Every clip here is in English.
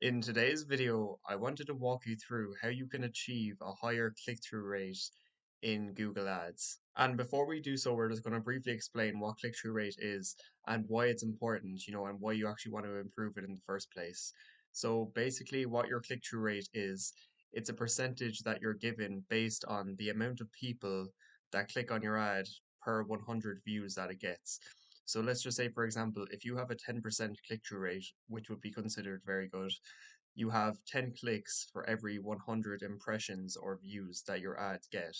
In today's video, I wanted to walk you through how you can achieve a higher click-through rate in Google Ads. And before we do so, we're just going to briefly explain what click-through rate is and why it's important, and why you actually want to improve it in the first place. So basically, what your click-through rate is, it's a percentage that you're given based on the amount of people that click on your ad per 100 views that it gets. So let's just say, for example, if you have a 10% click-through rate, which would be considered very good, you have 10 clicks for every 100 impressions or views that your ads get,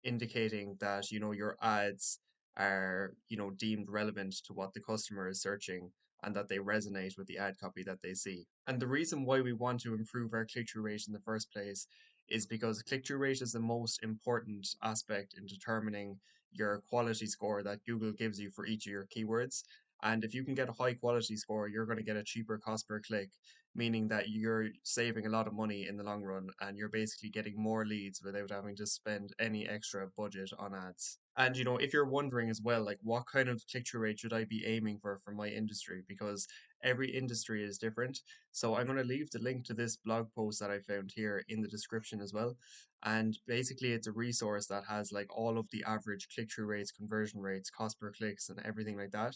indicating that, your ads are, deemed relevant to what the customer is searching and that they resonate with the ad copy that they see. And the reason why we want to improve our click-through rate in the first place is because click-through rate is the most important aspect in determining your quality score that Google gives you for each of your keywords. And if you can get a high quality score, you're going to get a cheaper cost per click, meaning that you're saving a lot of money in the long run and you're basically getting more leads without having to spend any extra budget on ads. And if you're wondering as well, like what kind of click-through rate should I be aiming for my industry? Because every industry is different. So I'm going to leave the link to this blog post that I found here in the description as well. And basically, it's a resource that has like all of the average click-through rates, conversion rates, cost per clicks, and everything like that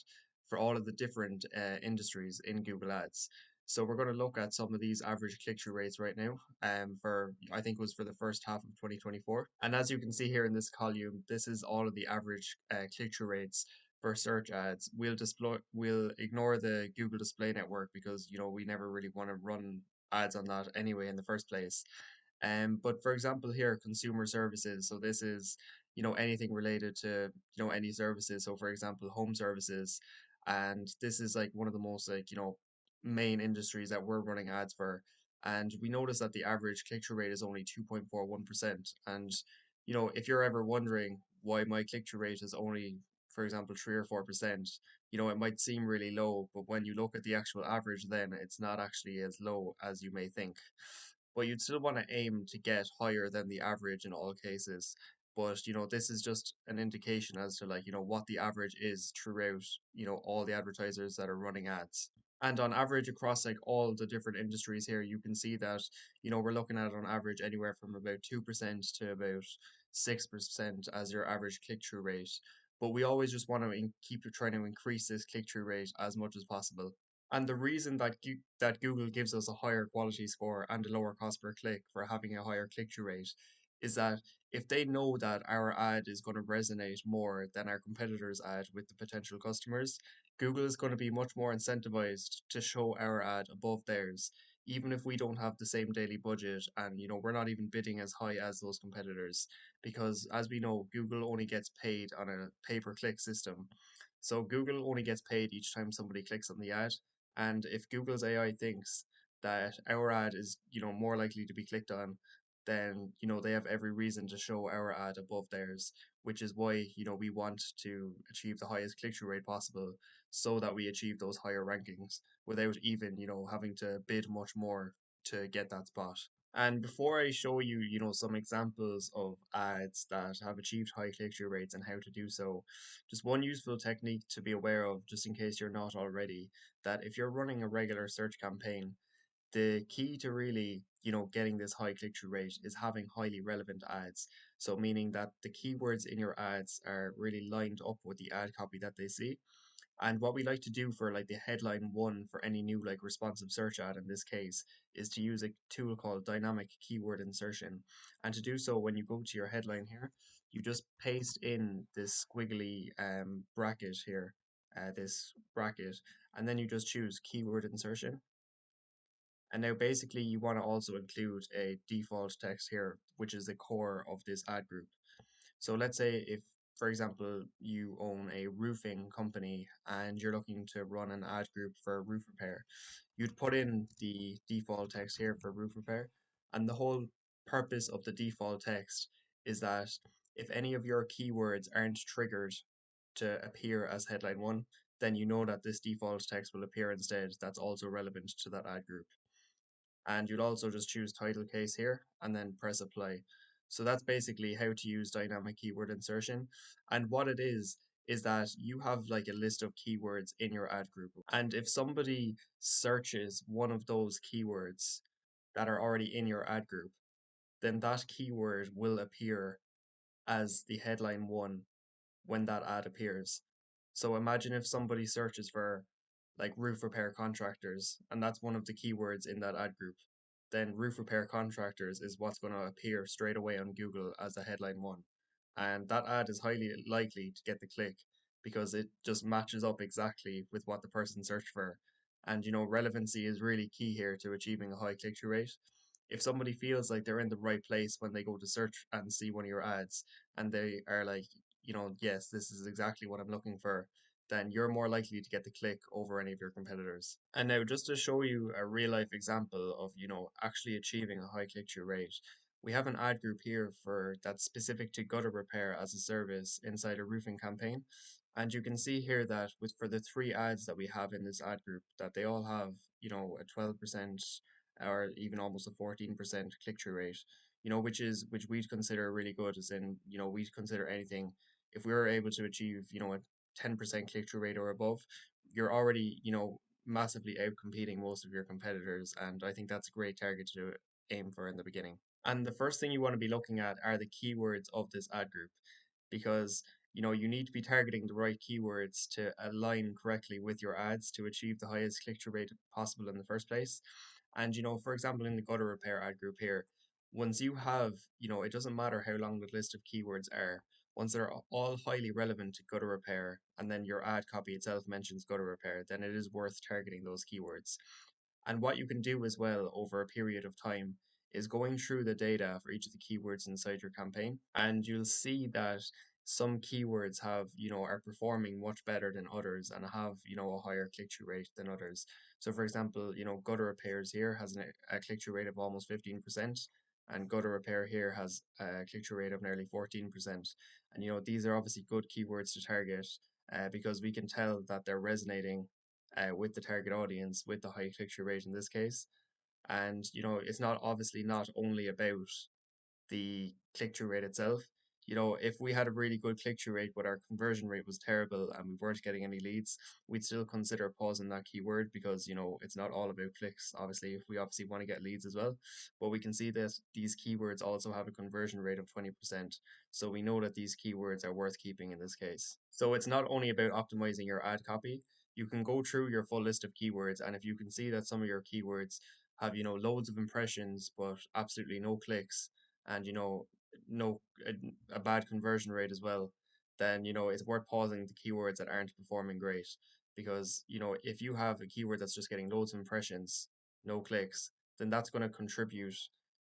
for all of the different industries in Google Ads. So we're going to look at some of these average click-through rates right now, for I think it was for the first half of 2024. And as you can see here in this column, this is all of the average click-through rates for search ads. We'll ignore the Google Display Network because we never really want to run ads on that anyway in the first place. But for example, here, consumer services. So this is, anything related to, any services. So for example, home services. And this is like one of the most like, main industries that we're running ads for. And we notice that the average click-through rate is only 2.41%. And, if you're ever wondering why my click-through rate is only, for example, 3 or 4%, it might seem really low, but when you look at the actual average, then it's not actually as low as you may think. But you'd still want to aim to get higher than the average in all cases. But this is just an indication as to like, what the average is throughout, all the advertisers that are running ads. And on average across like all the different industries here, you can see that, we're looking at on average anywhere from about 2% to about 6% as your average click-through rate. But we always just want to keep trying to increase this click-through rate as much as possible. And the reason that that Google gives us a higher quality score and a lower cost per click for having a higher click-through rate is that if they know that our ad is going to resonate more than our competitors' ad with the potential customers, Google is going to be much more incentivized to show our ad above theirs, even if we don't have the same daily budget and we're not even bidding as high as those competitors. Because as we know, Google only gets paid on a pay-per-click system. So Google only gets paid each time somebody clicks on the ad. And if Google's AI thinks that our ad is, more likely to be clicked on, then, they have every reason to show our ad above theirs, which is why, we want to achieve the highest click-through rate possible so that we achieve those higher rankings without even, having to bid much more to get that spot. And before I show you, some examples of ads that have achieved high click-through rates and how to do so, just one useful technique to be aware of, just in case you're not already, that if you're running a regular search campaign, the key to really, getting this high click-through rate is having highly relevant ads. So meaning that the keywords in your ads are really lined up with the ad copy that they see. And what we like to do for like the headline one for any new like responsive search ad in this case is to use a tool called dynamic keyword insertion. And to do so, when you go to your headline here, you just paste in this squiggly bracket here, this bracket, and then you just choose keyword insertion. And now basically you want to also include a default text here, which is the core of this ad group. So let's say if, for example, you own a roofing company and you're looking to run an ad group for roof repair, you'd put in the default text here for roof repair. And the whole purpose of the default text is that if any of your keywords aren't triggered to appear as headline one, then you know that this default text will appear instead. That's also relevant to that ad group. And you'd also just choose title case here and then press apply. So that's basically how to use dynamic keyword insertion. And what it is is that you have like a list of keywords in your ad group. And if somebody searches one of those keywords that are already in your ad group, then that keyword will appear as the headline one when that ad appears. So imagine if somebody searches for like roof repair contractors, and that's one of the keywords in that ad group, then roof repair contractors is what's going to appear straight away on Google as a headline one. And that ad is highly likely to get the click because it just matches up exactly with what the person searched for. And relevancy is really key here to achieving a high click through rate. If somebody feels like they're in the right place when they go to search and see one of your ads, and they are like, yes, this is exactly what I'm looking for, then you're more likely to get the click over any of your competitors. And now, just to show you a real life example of, actually achieving a high click through rate, we have an ad group here for that's specific to gutter repair as a service inside a roofing campaign. And you can see here that with for the three ads that we have in this ad group, that they all have, a 12% or even almost a 14% click-through rate, which we'd consider really good, as in, we'd consider anything if we were able to achieve, a 10% click-through rate or above, you're already, massively out competing most of your competitors. And I think that's a great target to aim for in the beginning. And the first thing you want to be looking at are the keywords of this ad group, because you need to be targeting the right keywords to align correctly with your ads to achieve the highest click-through rate possible in the first place. And for example, in the gutter repair ad group here, once you have, it doesn't matter how long the list of keywords are, once they're all highly relevant to gutter repair, and then your ad copy itself mentions gutter repair, then it is worth targeting those keywords. And what you can do as well over a period of time is going through the data for each of the keywords inside your campaign, and you'll see that some keywords are performing much better than others and have, a higher click-through rate than others. So for example, gutter repairs here has a click-through rate of almost 15%, and gutter repair here has a click-through rate of nearly 14%. And these are obviously good keywords to target, because we can tell that they're resonating with the target audience with the high click-through rate in this case. And it's not obviously not only about the click-through rate itself. If we had a really good click-through rate but our conversion rate was terrible and we weren't getting any leads, we'd still consider pausing that keyword, because it's not all about clicks. Obviously, if we obviously want to get leads as well, but we can see that these keywords also have a conversion rate of 20%. So we know that these keywords are worth keeping in this case. So it's not only about optimizing your ad copy. You can go through your full list of keywords, and if you can see that some of your keywords have loads of impressions but absolutely no clicks, and no a bad conversion rate as well, then it's worth pausing the keywords that aren't performing great. Because if you have a keyword that's just getting loads of impressions, no clicks, then that's going to contribute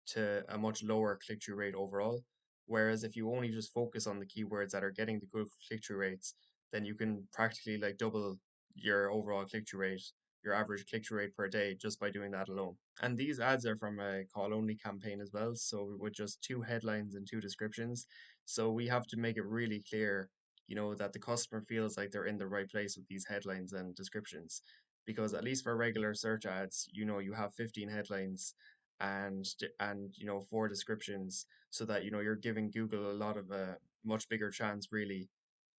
to a much lower click-through rate overall. Whereas if you only just focus on the keywords that are getting the good click-through rates, then you can practically like double your overall click-through rate, your average click-through rate per day, just by doing that alone. And these ads are from a call only campaign as well, so with just two headlines and two descriptions. So we have to make it really clear, that the customer feels like they're in the right place with these headlines and descriptions. Because at least for regular search ads, you have 15 headlines and four descriptions, so that you're giving Google a lot of a much bigger chance really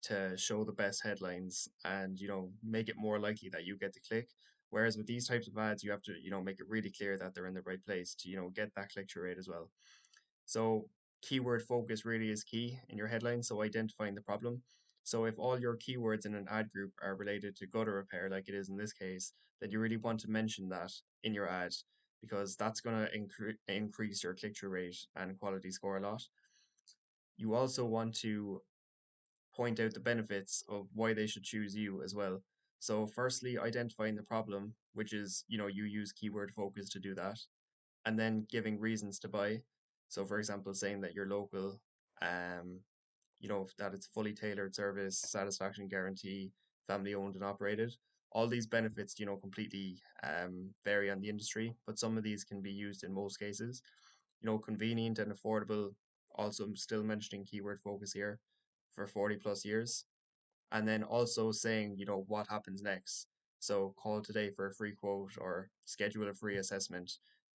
to show the best headlines and make it more likely that you get the click. Whereas with these types of ads, you have to make it really clear that they're in the right place to get that click through rate as well. So keyword focus really is key in your headline, so identifying the problem. So if all your keywords in an ad group are related to gutter repair, like it is in this case, then you really want to mention that in your ad, because that's going to increase your click-through rate and quality score a lot. You also want to point out the benefits of why they should choose you as well. So firstly, identifying the problem, which is, you use keyword focus to do that, and then giving reasons to buy. So for example, saying that you're local, um, that it's fully tailored service, satisfaction guarantee, family owned and operated. All these benefits, completely vary on the industry, but some of these can be used in most cases. Convenient and affordable, also I'm still mentioning keyword focus here, for 40 plus years. And then also saying, what happens next. So call today for a free quote or schedule a free assessment,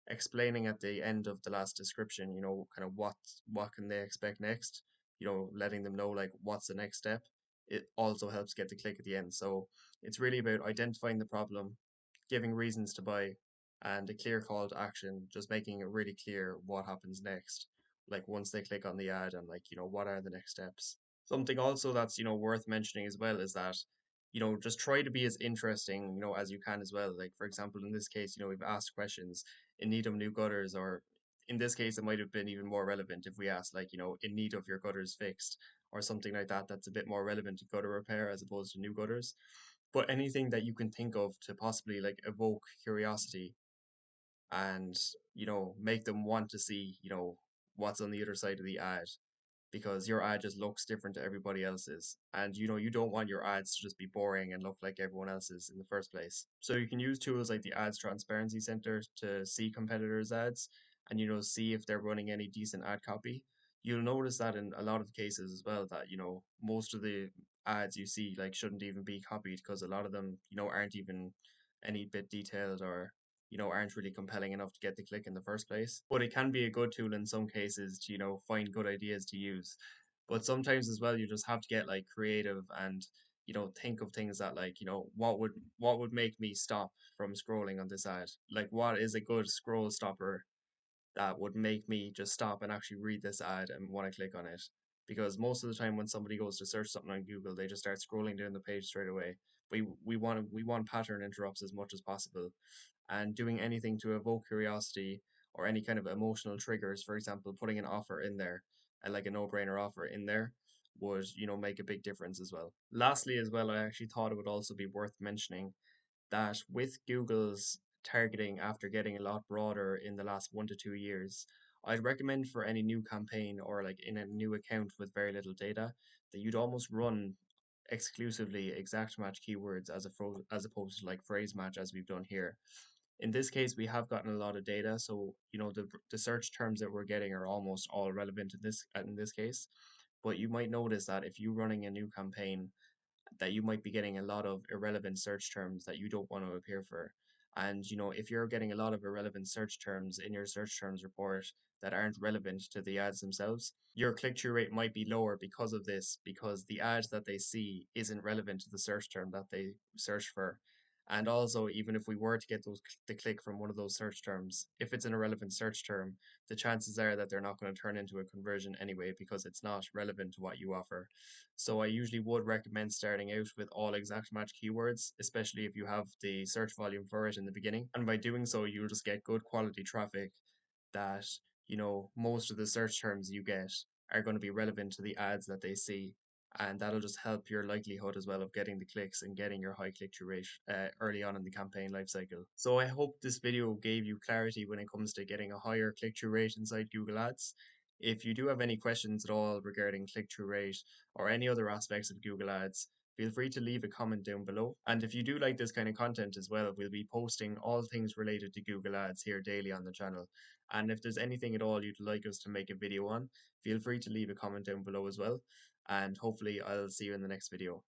explaining at the end of the last description, kind of what can they expect next, letting them know like what's the next step it also helps get the click at the end. So it's really about identifying the problem, giving reasons to buy, and a clear call to action, just making it really clear what happens next. Like once they click on the ad and like, what are the next steps? Something also that's, worth mentioning as well is that, just try to be as interesting, as you can as well. Like for example, in this case, we've asked questions in need of new gutters, or in this case, it might have been even more relevant if we asked like, in need of your gutters fixed or something like that. That's a bit more relevant to gutter repair as opposed to new gutters. But anything that you can think of to possibly like evoke curiosity and, make them want to see, what's on the other side of the ad, because your ad just looks different to everybody else's. And you don't want your ads to just be boring and look like everyone else's in the first place. So you can use tools like the Ads Transparency Center to see competitors' ads and see if they're running any decent ad copy. You'll notice that in a lot of cases as well that most of the ads you see like shouldn't even be copied, because a lot of them aren't even any bit detailed, or aren't really compelling enough to get the click in the first place. But it can be a good tool in some cases to, find good ideas to use. But sometimes as well, you just have to get like creative and, think of things that like, what would make me stop from scrolling on this ad? Like what is a good scroll stopper that would make me just stop and actually read this ad and want to click on it? Because most of the time when somebody goes to search something on Google, they just start scrolling down the page straight away. We want pattern interrupts as much as possible, and doing anything to evoke curiosity or any kind of emotional triggers, for example, putting an offer in there, like a no-brainer offer in there, would, make a big difference as well. Lastly, as well, I actually thought it would also be worth mentioning that with Google's targeting after getting a lot broader in the last 1 to 2 years, I'd recommend for any new campaign or like in a new account with very little data that you'd almost run exclusively exact match keywords as opposed to like phrase match as we've done here. In this case, we have gotten a lot of data, so the search terms that we're getting are almost all relevant in this case. But you might notice that if you're running a new campaign, that you might be getting a lot of irrelevant search terms that you don't want to appear for. And if you're getting a lot of irrelevant search terms in your search terms report that aren't relevant to the ads themselves, your click-through rate might be lower because of this, because the ads that they see isn't relevant to the search term that they search for. And also, even if we were to get the click from one of those search terms, if it's an irrelevant search term, the chances are that they're not going to turn into a conversion anyway because it's not relevant to what you offer. So I usually would recommend starting out with all exact match keywords, especially if you have the search volume for it in the beginning. And by doing so, you'll just get good quality traffic that, most of the search terms you get are going to be relevant to the ads that they see. And that'll just help your likelihood as well of getting the clicks and getting your high click through rate early on in the campaign life cycle. So I hope this video gave you clarity when it comes to getting a higher click through rate inside Google Ads. If you do have any questions at all regarding click through rate or any other aspects of Google Ads, feel free to leave a comment down below. And if you do like this kind of content as well, we'll be posting all things related to Google Ads here daily on the channel. And if there's anything at all you'd like us to make a video on, feel free to leave a comment down below as well. And hopefully I'll see you in the next video.